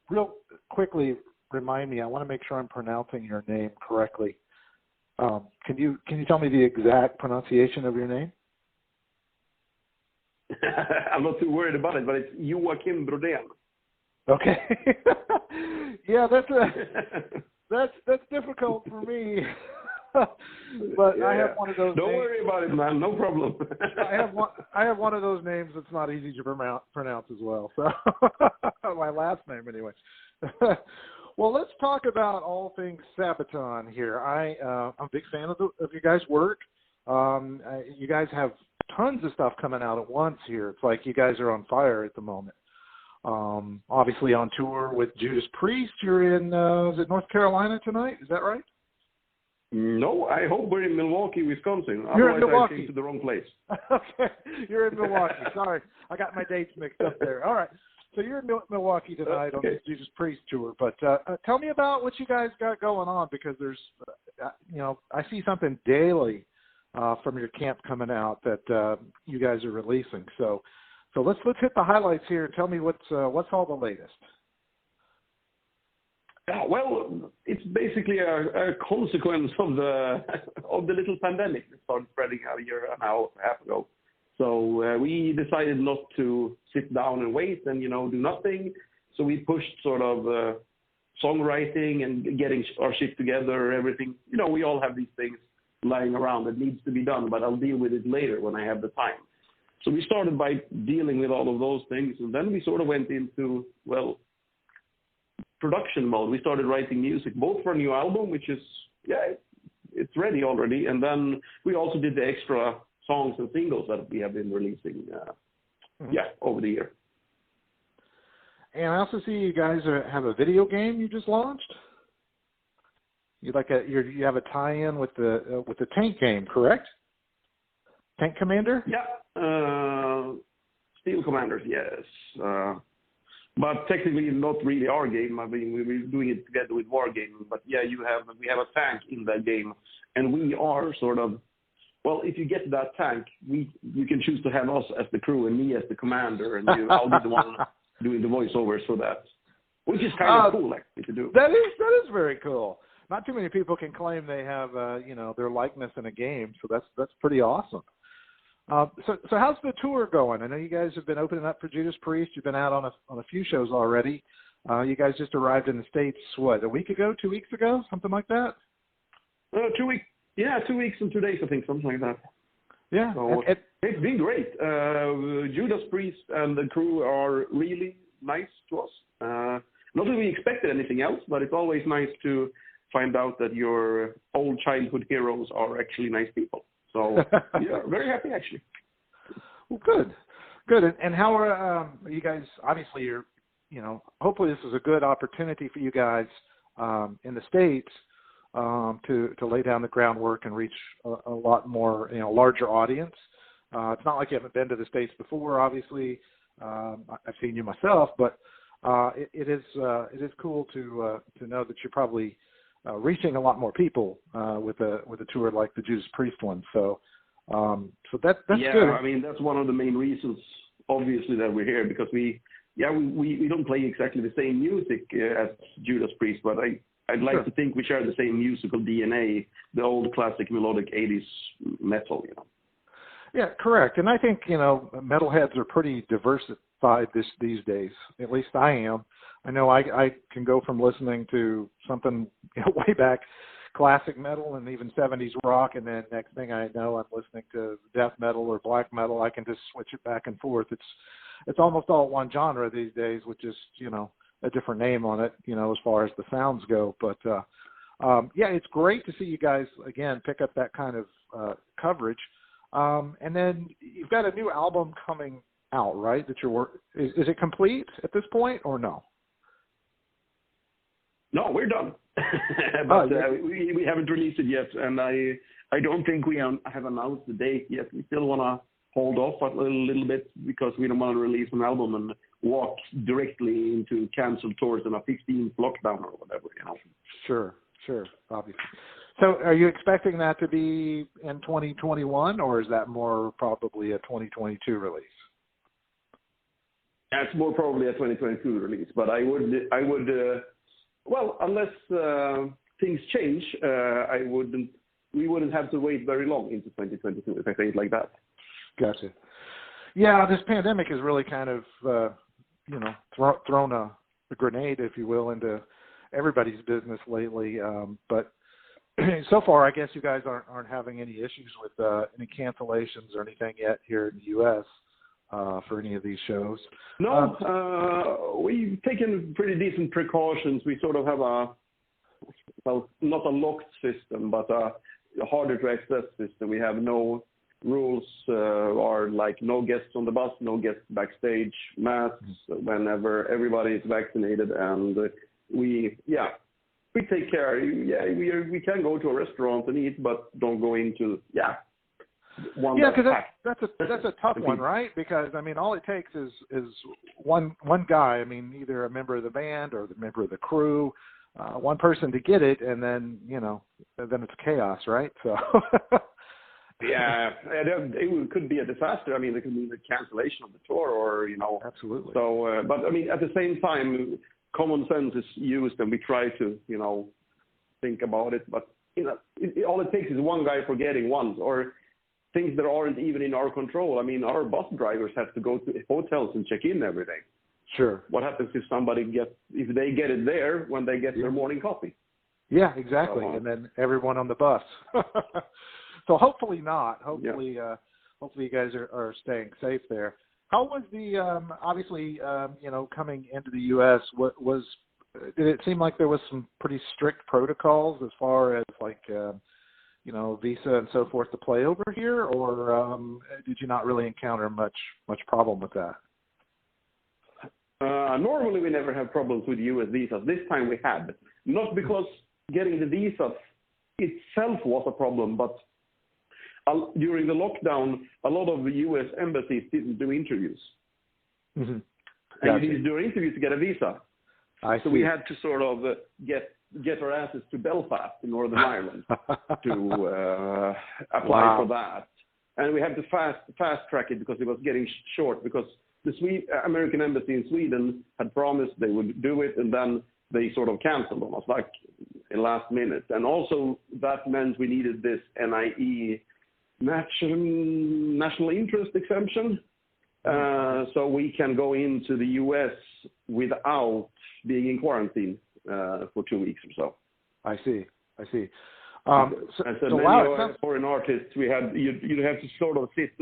real quickly remind me, I want to make sure I'm pronouncing your name correctly. Can you tell me the exact pronunciation of your name? I'm not too worried about it, but it's Joakim Broden. Okay. Yeah, that's difficult for me. But yeah. I have one of those. Don't worry about it, man. No problem. I have one of those names that's not easy to pronounce as well. So my last name, anyway. Well, let's talk about all things Sabaton here. I'm a big fan of your guys' work. You guys have tons of stuff coming out at once here. It's like you guys are on fire at the moment. Obviously on tour with Judas Priest. You're in is it North Carolina tonight? Is that right? No, I hope we're in Milwaukee, Wisconsin. You're Otherwise, in Milwaukee. I came to the wrong place. Okay, you're in Milwaukee. Sorry, I got my dates mixed up there. All right, so you're in Milwaukee tonight on the Judas Priest tour. But tell me about what you guys got going on, because there's, I see something daily from your camp coming out that you guys are releasing. So let's hit the highlights here and tell me what's all the latest. Well, it's basically a consequence of the little pandemic that started spreading out a year and a half ago. So we decided not to sit down and wait and do nothing. So we pushed sort of songwriting and getting our shit together, everything. We all have these things lying around that needs to be done, but I'll deal with it later when I have the time. So we started by dealing with all of those things, and then we sort of went into, production mode. We started writing music, both for a new album, which is, it's ready already, and then we also did the extra songs and singles that we have been releasing, over the year. And I also see you guys have a video game you just launched. You have a tie-in with the tank game, correct? Tank Commander? Yeah, Steel Commanders, yes. But technically not really our game. I mean, we're doing it together with Wargaming. But yeah, we have a tank in that game, and we are sort of, if you get that tank, you can choose to have us as the crew and me as the commander, and I'll be the one doing the voiceovers for that, which is kind of cool, actually, to do. That is very cool. Not too many people can claim they have their likeness in a game, so that's pretty awesome. So how's the tour going? I know you guys have been opening up for Judas Priest. You've been out on a few shows already. You guys just arrived in the States, a week ago, 2 weeks ago, something like that? 2 weeks. Yeah, 2 weeks and 2 days, I think, something like that. Yeah. So it's been great. Judas Priest and the crew are really nice to us. Not that we expected anything else, but it's always nice to find out that your old childhood heroes are actually nice people. So, yeah, very happy, actually. Well, good. And how are you guys? Obviously, you're, hopefully this is a good opportunity for you guys in the States to lay down the groundwork and reach a lot more, larger audience. It's not like you haven't been to the States before, obviously. I've seen you myself, but it is cool to know that you're probably reaching a lot more people with a tour like the Judas Priest one. So that's good. Yeah, I mean, that's one of the main reasons, obviously, that we're here, because we don't play exactly the same music as Judas Priest, but I'd like to think we share the same musical DNA, the old classic melodic 80s metal, Yeah, correct. And I think, metalheads are pretty diversified these days. At least I am. I know I can go from listening to something way back, classic metal and even 70s rock, and then next thing I know, I'm listening to death metal or black metal. I can just switch it back and forth. It's almost all one genre these days, with just a different name on it, as far as the sounds go. But it's great to see you guys again pick up that kind of coverage. And then you've got a new album coming out, right? That is it complete at this point or no? No, we're done. But we haven't released it yet, and I don't think we have announced the date yet. We still want to hold off a little bit, because we don't want to release an album and walk directly into canceled tours and a 15th lockdown or whatever, Sure, obviously. So are you expecting that to be in 2021, or is that more probably a 2022 release? It's more probably a 2022 release, but I would, well, unless things change, we wouldn't have to wait very long into 2022 if I say it like that. Gotcha. Yeah, this pandemic has really kind of, thrown a grenade, if you will, into everybody's business lately. But so far, I guess you guys aren't having any issues with any cancellations or anything yet here in the U.S. For any of these shows. No, we've taken pretty decent precautions. We sort of have not a locked system, but a harder to access system. We have no rules are like no guests on the bus, no guests backstage, masks whenever everybody is vaccinated, and we take care. Yeah, we can go to a restaurant and eat, but don't go into one. Yeah, because that's a tough one, right? Because I mean, all it takes is one guy. I mean, either a member of the band or the member of the crew, one person to get it, and then then it's chaos, right? So. Yeah, it could be a disaster. I mean, there could be the cancellation of the tour, or Absolutely. So, but I mean, at the same time, common sense is used, and we try to think about it. But all it takes is one guy forgetting once, or things that aren't even in our control. I mean, our bus drivers have to go to hotels and check in every day. Sure. What happens if if they get it there when they get their morning coffee? Yeah, exactly. So, and then everyone on the bus. So hopefully not. Hopefully, hopefully you guys are staying safe there. How was the obviously coming into the U.S. Did it seem like there was some pretty strict protocols as far as like visa and so forth to play over here, or did you not really encounter much problem with that? Normally we never have problems with U.S. visas. This time we had, not because getting the visa itself was a problem, but during the lockdown, a lot of the U.S. embassies didn't do interviews. Mm-hmm. And you need to do interviews to get a visa. So we had to sort of get our asses to Belfast in Northern Ireland to apply for that. And we had to fast track it because it was getting short, because the American embassy in Sweden had promised they would do it, and then they sort of canceled on us, like in last minute. And also that meant we needed this NIE, national interest exemption, so we can go into the U.S. without being in quarantine for 2 weeks or so. I see. Foreign artists, you'd have to sort of sit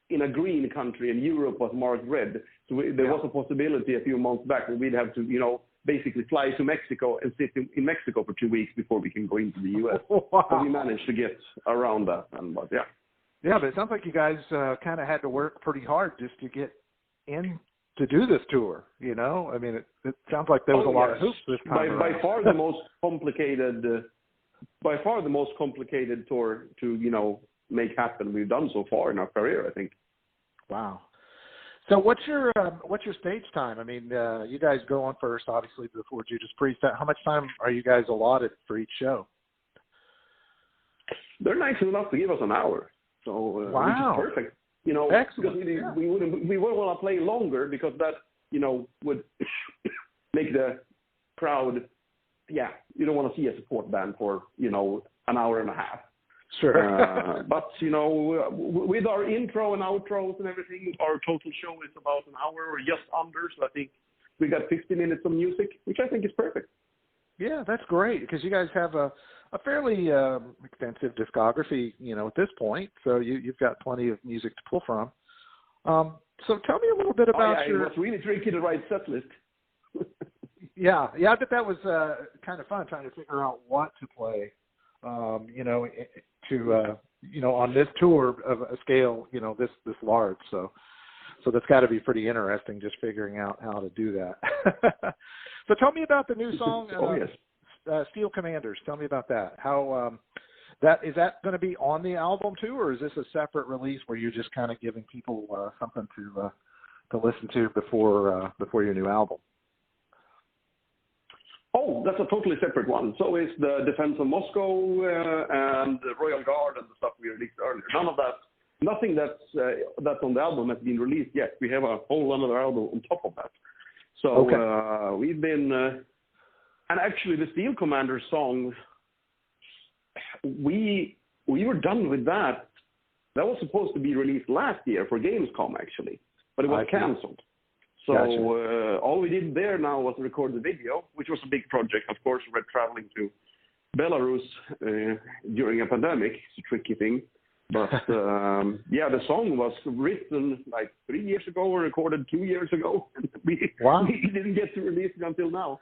in a green country, and Europe was marked red. So there was a possibility a few months back that we'd have to, basically fly to Mexico and sit in Mexico for 2 weeks before we can go into the U.S. Wow. So we managed to get around that. Yeah, but it sounds like you guys kind of had to work pretty hard just to get in to do this tour. I mean, it sounds like there was a lot of hoops this time. By far the most complicated. By far the most complicated tour to make happen we've done so far in our career, I think. Wow. So what's your stage time? I mean, you guys go on first, obviously, before Judas Priest. How much time are you guys allotted for each show? They're nice enough to give us an hour, so wow, which is perfect. Excellent. Because we wouldn't want to play longer, because that would make the crowd. Yeah, you don't want to see a support band for an hour and a half. Sure. But with our intro and outros and everything, our total show is about an hour or just under. So I think we got 50 minutes of music, which I think is perfect. Yeah, that's great, because you guys have a fairly extensive discography, at this point. So you've got plenty of music to pull from. So tell me a little bit about It was really tricky to write Setlist. Yeah, I bet that was kind of fun trying to figure out what to play. On this tour of a scale, this large. So that's got to be pretty interesting, just figuring out how to do that. So tell me about the new song, Steel Commanders. Tell me about that. How is that going to be on the album too, or is this a separate release where you're just kind of giving people something to listen to before your new album? Oh, that's a totally separate one. So it's the Defense of Moscow and the Royal Guard and the stuff we released earlier. None of that nothing that's on the album has been released yet. We have a whole another album on top of that. So we've been, and actually the Steel Commander song, we were done with that. That was supposed to be released last year for Gamescom actually, but it was canceled. So Gotcha. all we did there now was record the video, which was a big project. Of course, we're traveling to Belarus during a pandemic. It's a tricky thing. But yeah, the song was written like 3 years ago or recorded 2 years ago. we didn't get to release it until now.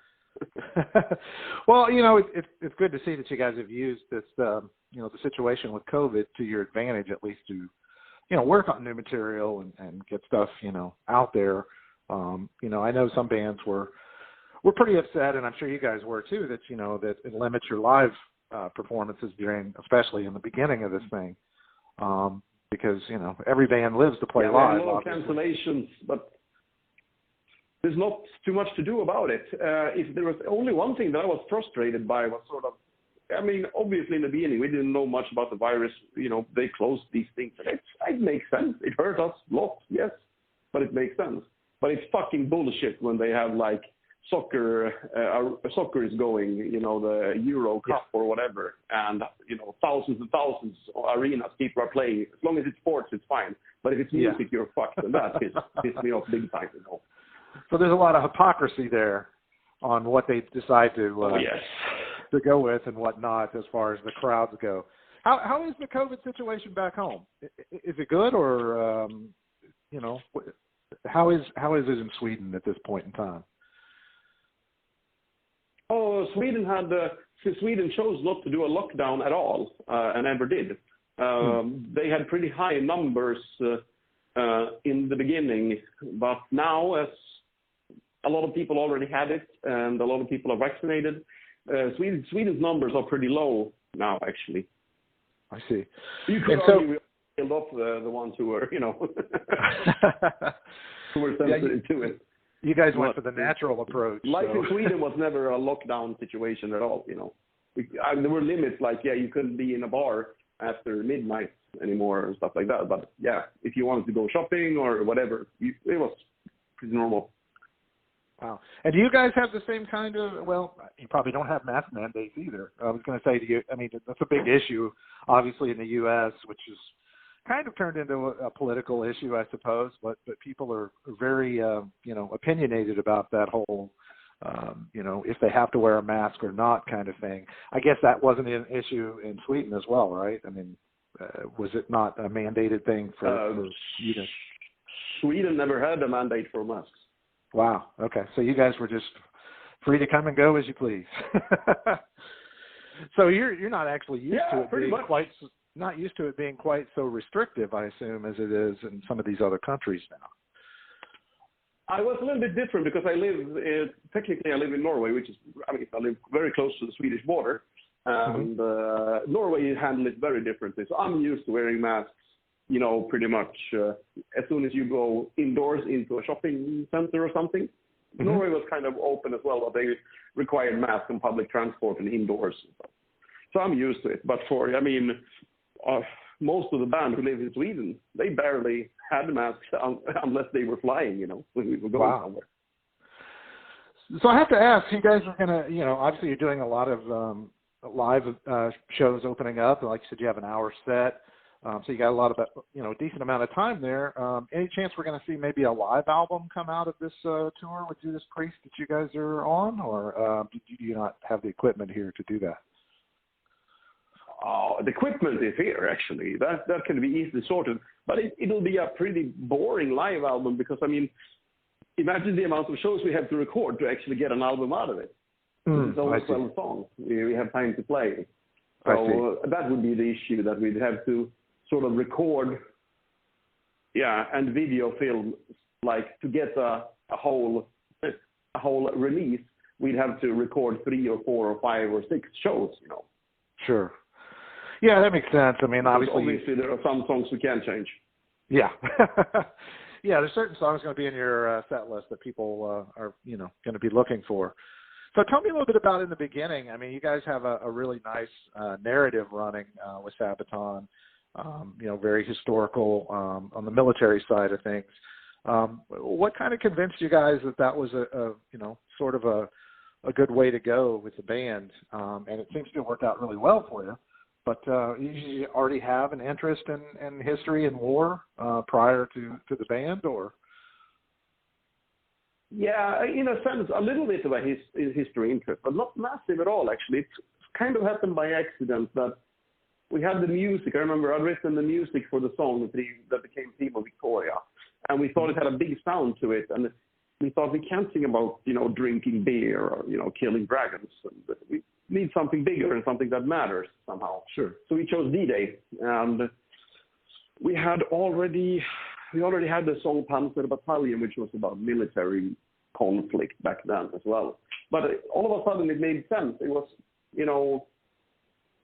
Well, you know, it's good to see that you guys have used this, you know, the situation with COVID to your advantage, at least to, you know, work on new material and get stuff, you know, out there. You know, I know some bands were pretty upset, and I'm sure you guys were too, that, you know, that it limits your live performances during, especially in the beginning of this thing, because, you know, every band lives to play live. There are a lot of cancellations, but there's not too much to do about it. If there was only one thing that I was frustrated by was sort of, I mean, obviously in the beginning we didn't know much about the virus. You know, they closed these things. It makes sense. It hurt us a lot, yes, but it makes sense. But it's fucking bullshit when they have like soccer is going, you know, the Euro Cup or whatever, and, you know, thousands and thousands of arenas people are playing. As long as it's sports, it's fine. But if it's music, you're fucked, and that pisses me off big time, you know. So there's a lot of hypocrisy there on what they decide to to go with and what not as far as the crowds go. How is the COVID situation back home? Is it good, or you know, how is it in Sweden at this point in time? Oh, Sweden chose not to do a lockdown at all, and never did. They had pretty high numbers in the beginning, but now, as a lot of people already had it and a lot of people are vaccinated, Sweden's numbers are pretty low now, actually. I see. You could argue we killed off the ones who were, you know, who were sensitive to it. You guys went for the natural approach. Life in Sweden was never a lockdown situation at all, you know. There were limits, like, you couldn't be in a bar after midnight anymore and stuff like that. But, if you wanted to go shopping or whatever, it was pretty normal. Wow. And do you guys have the same kind of, well, you probably don't have mask mandates either. I was going to say to you, I mean, that's a big issue, obviously, in the U.S., which is kind of turned into a political issue, I suppose, but people are very, you know, opinionated about that whole, you know, if they have to wear a mask or not kind of thing. I guess that wasn't an issue in Sweden as well, right? I mean, was it not a mandated thing for you to... Sweden never had a mandate for masks. Wow. Okay. So you guys were just free to come and go as you please. So you're not actually used to it being not used to it being quite so restrictive, I assume, as it is in some of these other countries now. I was a little bit different because I live in Norway, which is, I live very close to the Swedish border, and Norway handles it very differently. So I'm used to wearing masks, you know, pretty much as soon as you go indoors into a shopping center or something. Norway was kind of open as well, but they required masks on public transport and indoors. So I'm used to it. But most of the band who live in Sweden, they barely had masks unless they were flying, you know, when we were going somewhere. So I have to ask, you guys are going to, you know, obviously you're doing a lot of live shows opening up. Like you said, you have an hour set. So you got a lot of, you know, a decent amount of time there. Any chance we're going to see maybe a live album come out of this tour with Judas Priest that you guys are on, or do you not have the equipment here to do that? Oh, the equipment is here, actually. That can be easily sorted. But it'll be a pretty boring live album because, I mean, imagine the amount of shows we have to record to actually get an album out of it. It's only 12 songs. We have time to play. So that would be the issue, that we'd have to sort of record, and video film, like to get a whole release, we'd have to record 3 or 4 or 5 or 6 shows, you know. Sure. Yeah, that makes sense. I mean, obviously there are some songs we can change. Yeah. Yeah, there's certain songs going to be in your set list that people are, you know, going to be looking for. So tell me a little bit about in the beginning. I mean, you guys have a really nice narrative running with Sabaton. very historical on the military side of things. What kind of convinced you guys that was sort of a good way to go with the band? And it seems to have worked out really well for you. But you already have an interest in history and war prior to the band, or? Yeah, in a sense, a little bit of a history interest, but not massive at all, actually. It kind of happened by accident that we had the music. I remember I'd written the music for the song that became Theme of Victoria, and we thought it had a big sound to it, and we thought we can't sing about, drinking beer or, killing dragons. We need something bigger and something that matters somehow. Sure. So we chose D-Day, and we already had the song Panzer Battalion, which was about military conflict back then as well. But all of a sudden it made sense. It was,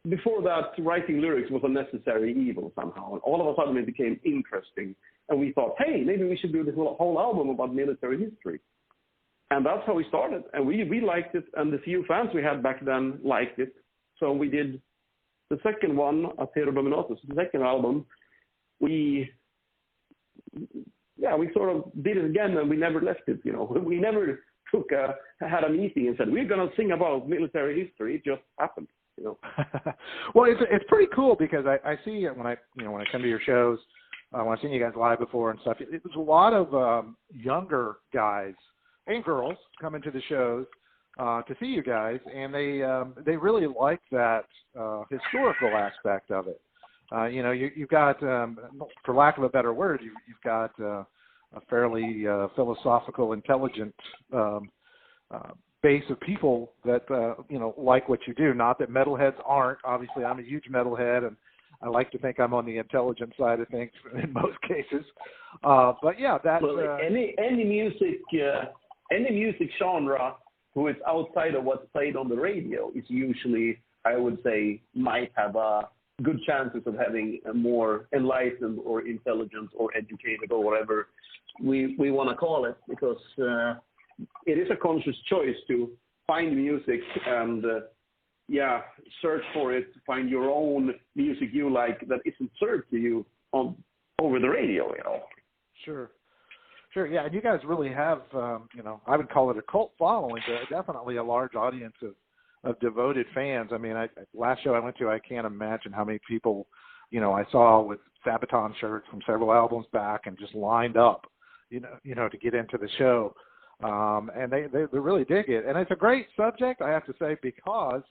before that, writing lyrics was a necessary evil somehow. And all of a sudden it became interesting. And we thought, hey, maybe we should do this whole album about military history. And that's how we started. And we liked it. And the few fans we had back then liked it. So we did the second one, Atero Dominatus, the second album. We sort of did it again, and we never left it. We never had a meeting and said we're going to sing about military history. It just happened. Well, it's pretty cool because I see it when I come to your shows. When I've seen you guys live before and stuff, it was a lot of younger guys and girls coming to the shows to see you guys, and they really like that historical aspect of it. You've got, for lack of a better word, you've got a fairly philosophical, intelligent base of people that, like what you do. Not that metalheads aren't. Obviously, I'm a huge metalhead, and I like to think I'm on the intelligent side of things in most cases. But yeah, that's... Well, any music genre who is outside of what's played on the radio is usually, I would say, might have good chances of having a more enlightened or intelligent or educated or whatever we want to call it, because it is a conscious choice to find music and search for it, find your own music you like that isn't served to you over the radio. Sure, yeah, and you guys really have I would call it a cult following, but definitely a large audience of devoted fans. I mean, last show I went to, I can't imagine how many people, I saw with Sabaton shirts from several albums back and just lined up, to get into the show. And they really dig it. And it's a great subject, I have to say, because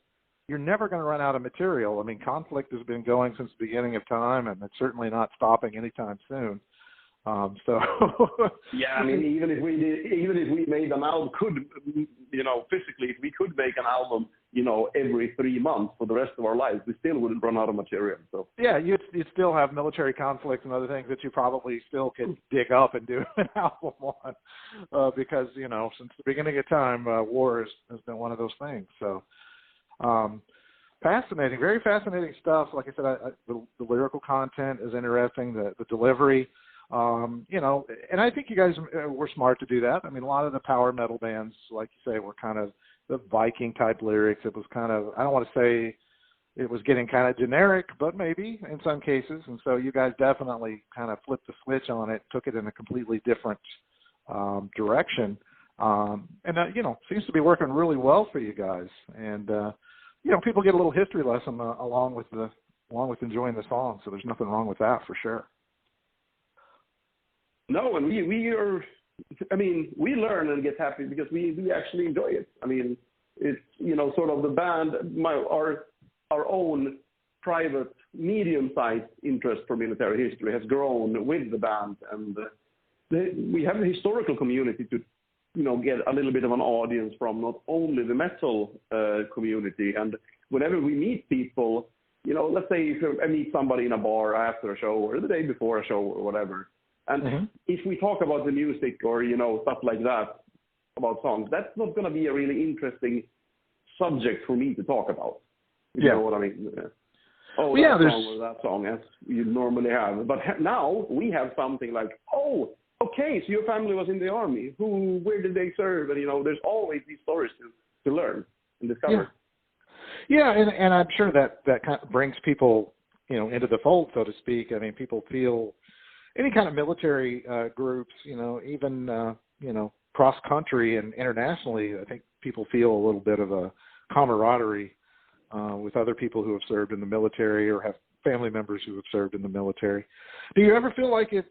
you're never going to run out of material. I mean, conflict has been going since the beginning of time, and it's certainly not stopping anytime soon. Yeah, I mean, even if we made an album, physically, if we could make an album, every 3 months for the rest of our lives, we still wouldn't run out of material. So yeah, you'd still have military conflicts and other things that you probably still could dig up and do an album on, because since the beginning of time, war has been one of those things. So fascinating, very fascinating stuff. Like I said, the lyrical content is interesting, the delivery. And I think you guys were smart to do that. I mean, a lot of the power metal bands, like you say, were kind of the Viking type lyrics. It was kind of, I don't want to say it was getting kind of generic, but maybe in some cases. And so you guys definitely kind of flipped the switch on it, took it in a completely different direction. And seems to be working really well for you guys. And, people get a little history lesson along with enjoying the song. So there's nothing wrong with that for sure. No, and we learn and get happy because we actually enjoy it. I mean, it's, sort of the band, our own private medium-sized interest for military history has grown with the band, and we have a historical community to, get a little bit of an audience from, not only the metal community. And whenever we meet people, let's say if I meet somebody in a bar after a show or the day before a show or whatever, and if we talk about the music or, stuff like that, about songs, that's not going to be a really interesting subject for me to talk about. You know what I mean? Song or that song, as you normally have. But now we have something like, okay, so your family was in the army. Where did they serve? And, there's always these stories to learn and discover. Yeah, and I'm sure that kind of brings people into the fold, so to speak. I mean, people feel any kind of military groups, even cross country and internationally. I think people feel a little bit of a camaraderie with other people who have served in the military or have family members who have served in the military. Do you ever feel like it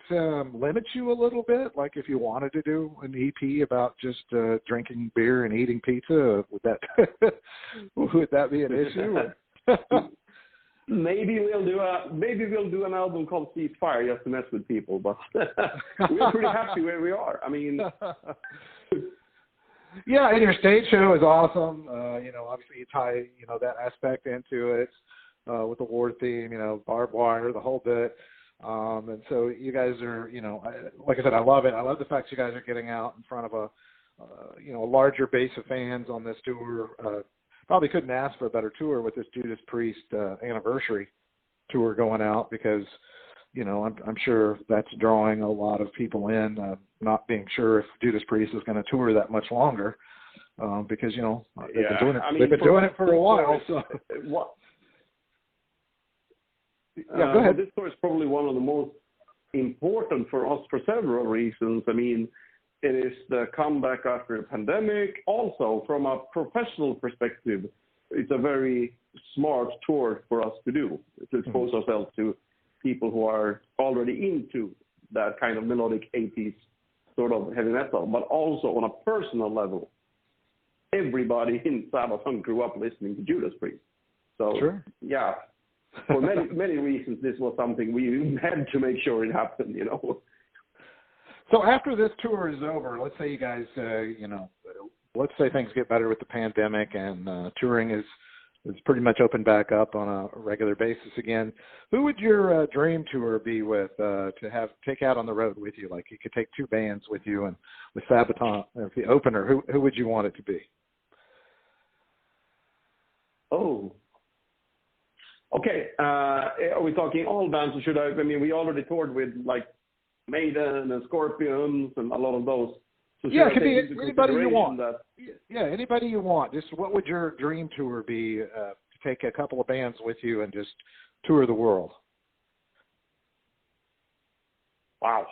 limits you a little bit? Like if you wanted to do an EP about just drinking beer and eating pizza, would that be an issue? Maybe we'll do an album called Ceasefire just to mess with people, but we're pretty happy where we are. I mean, yeah, and your stage show is awesome. Obviously you tie that aspect into it with the war theme, barbed wire, the whole bit. And so you guys are, like I said, I love it. I love the fact you guys are getting out in front of a larger base of fans on this tour. Probably couldn't ask for a better tour with this Judas Priest anniversary tour going out because, I'm sure that's drawing a lot of people in, not being sure if Judas Priest is going to tour that much longer because, they've been doing it for a while. So. Yeah, go ahead. This tour is probably one of the most important for us for several reasons. I mean, it is the comeback after a pandemic. Also, from a professional perspective, it's a very smart tour for us to do, to expose ourselves to people who are already into that kind of melodic 80s sort of heavy metal. But also on a personal level, everybody in Sabaton grew up listening to Judas Priest. So, sure. Yeah. For many reasons, this was something we had to make sure it happened, So after this tour is over, let's say you guys, let's say things get better with the pandemic and touring is pretty much opened back up on a regular basis again. Who would your dream tour be with to take out on the road with you? Like you could take two bands with you, and with Sabaton as the opener, who would you want it to be? Oh. Okay, are we talking all bands, or we already toured with like Maiden and Scorpions and a lot of those. So yeah, it could be anybody you want. Yeah, anybody you want. Just what would your dream tour be to take a couple of bands with you and just tour the world? Wow.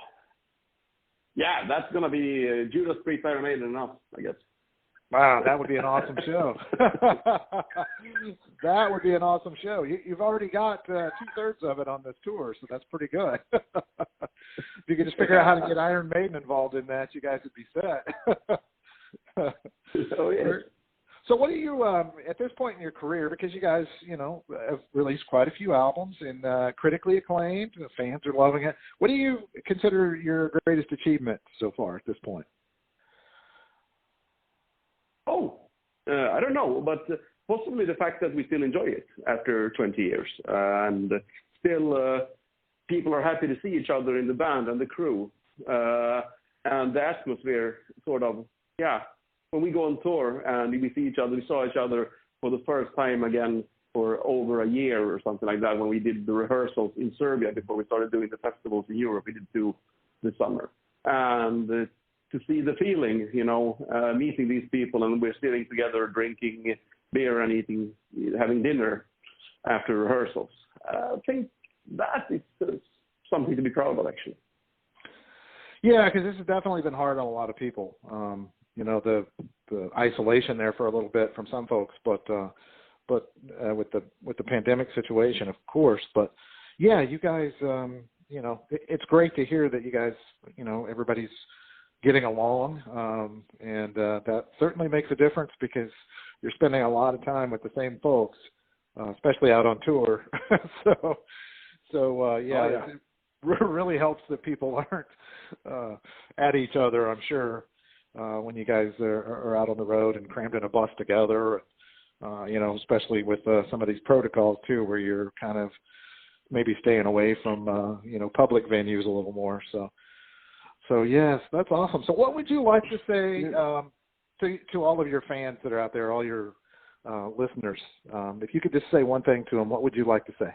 Yeah, that's going to be Judas Priest, Iron Maiden, enough, I guess. Wow, that would be an awesome show. That would be an awesome show. You've already got 2/3 of it on this tour, so that's pretty good. If you could just figure out how to get Iron Maiden involved in that, you guys would be set. Oh, yeah. So what do you, at this point in your career, because you guys, have released quite a few albums and critically acclaimed, the fans are loving it. What do you consider your greatest achievement so far at this point? I don't know, but possibly the fact that we still enjoy it after 20 years. And still people are happy to see each other in the band and the crew. And the atmosphere sort of, when we go on tour and we see each other, we saw each other for the first time again for over a year or something like that when we did the rehearsals in Serbia before we started doing the festivals in Europe. We did 2 this summer. And to see the feeling, meeting these people and we're sitting together drinking beer and having dinner after rehearsals. I think that is something to be proud of, actually. Yeah, because this has definitely been hard on a lot of people. The isolation there for a little bit from some folks, but with the pandemic situation, of course. But yeah, you guys, it's great to hear that you guys, everybody's getting along, and that certainly makes a difference because you're spending a lot of time with the same folks, especially out on tour. It really helps that people aren't at each other, I'm sure, when you guys are out on the road and crammed in a bus together, especially with some of these protocols too, where you're kind of maybe staying away from, public venues a little more. So yes, that's awesome. So what would you like to say to all of your fans that are out there, all your listeners? If you could just say one thing to them, what would you like to say?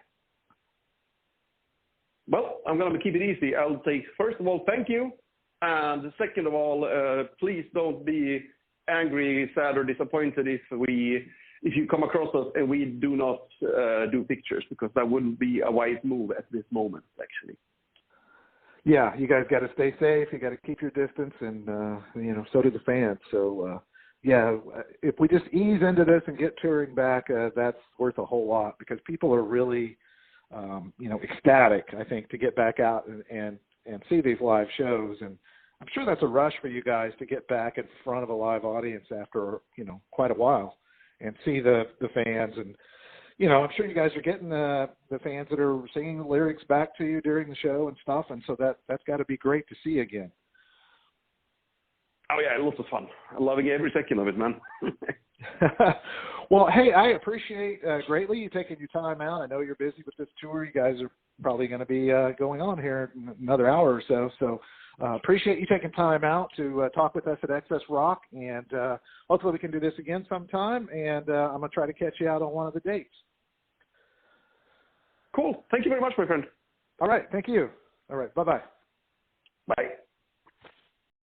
Well, I'm going to keep it easy. I'll say, first of all, thank you. And second of all, please don't be angry, sad, or disappointed if you come across us and we do not do pictures, because that wouldn't be a wise move at this moment, actually. Yeah, you guys got to stay safe. You got to keep your distance, and so do the fans. So yeah, if we just ease into this and get touring back, that's worth a whole lot, because people are really, ecstatic, I think, to get back out and see these live shows. And I'm sure that's a rush for you guys to get back in front of a live audience after, quite a while, and see the fans. And, I'm sure you guys are getting the fans that are singing the lyrics back to you during the show and stuff. And so that's got to be great to see again. Oh, yeah, lots of fun. I'm loving every second of it, man. Well, hey, I appreciate greatly you taking your time out. I know you're busy with this tour. You guys are probably going to be going on here in another hour or so. So appreciate you taking time out to talk with us at Excess Rock. And hopefully we can do this again sometime. And I'm going to try to catch you out on one of the dates. Cool. Thank you very much, my friend. All right. Thank you. All right. Bye-bye. Bye.